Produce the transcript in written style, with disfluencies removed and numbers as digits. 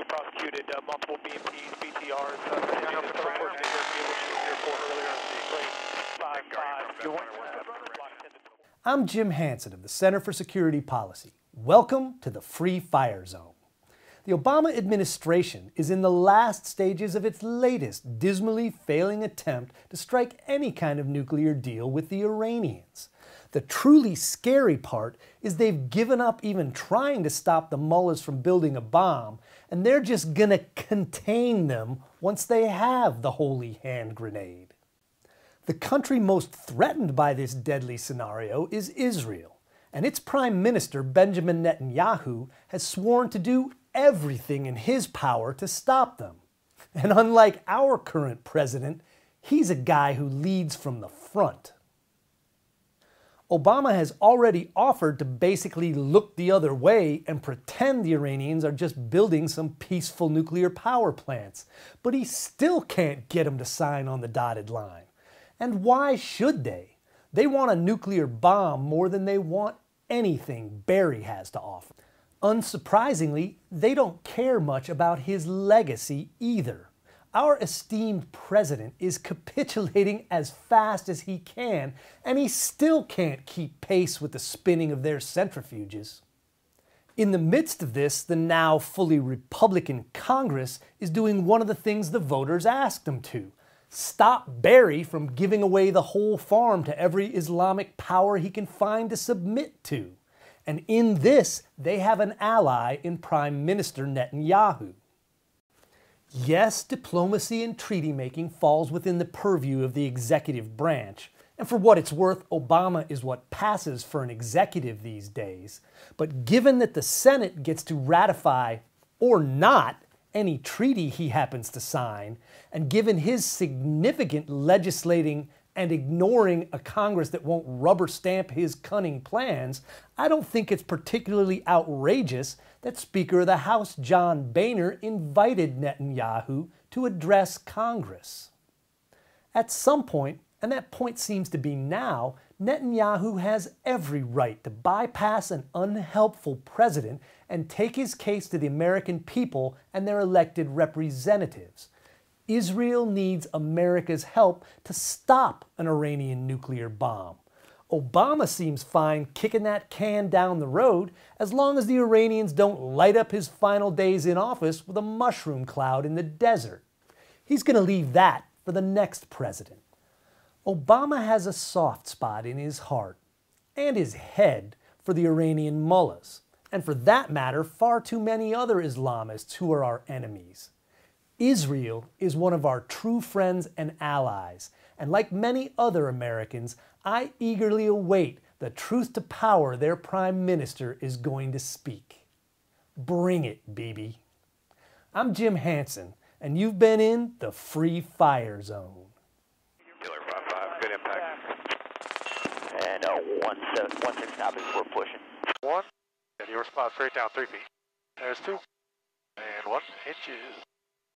We prosecuted multiple BMPs, BTRs, earlier on the 5-5. I'm Jim Hansen of the Center for Security Policy. Welcome to the Free Fire Zone. The Obama administration is in the last stages of its latest dismally failing attempt to strike any kind of nuclear deal with the Iranians. The truly scary part is they've given up even trying to stop the Mullahs from building a bomb, and they're just gonna contain them once they have the holy hand grenade. The country most threatened by this deadly scenario is Israel, and its Prime Minister Benjamin Netanyahu has sworn to do everything in his power to stop them. And unlike our current president, he's a guy who leads from the front. Obama has already offered to basically look the other way and pretend the Iranians are just building some peaceful nuclear power plants, but he still can't get them to sign on the dotted line. And why should they? They want a nuclear bomb more than they want anything Barry has to offer. Unsurprisingly, they don't care much about his legacy either. Our esteemed president is capitulating as fast as he can, and he still can't keep pace with the spinning of their centrifuges. In the midst of this, the now fully Republican Congress is doing one of the things the voters asked them to: stop Barry from giving away the whole farm to every Islamic power he can find to submit to. And in this, they have an ally in Prime Minister Netanyahu. Yes, diplomacy and treaty-making falls within the purview of the executive branch, and for what it's worth, Obama is what passes for an executive these days. But given that the Senate gets to ratify, or not, any treaty he happens to sign, and given his significant legislating and ignoring a Congress that won't rubber stamp his cunning plans, I don't think it's particularly outrageous that Speaker of the House John Boehner invited Netanyahu to address Congress. At some point, and that point seems to be now, Netanyahu has every right to bypass an unhelpful president and take his case to the American people and their elected representatives. Israel needs America's help to stop an Iranian nuclear bomb. Obama seems fine kicking that can down the road as long as the Iranians don't light up his final days in office with a mushroom cloud in the desert. He's going to leave that for the next president. Obama has a soft spot in his heart and his head for the Iranian Mullahs, and for that matter, far too many other Islamists who are our enemies. Israel is one of our true friends and allies, and like many other Americans, I eagerly await the truth to power their Prime Minister is going to speak. Bring it, Bibi. I'm Jim Hansen, and you've been in the Free Fire Zone. Killer 5-5, good impact. And 1-6 copies, we're pushing. 1, and your spot straight down 3 feet. There's 2, and 1 inches.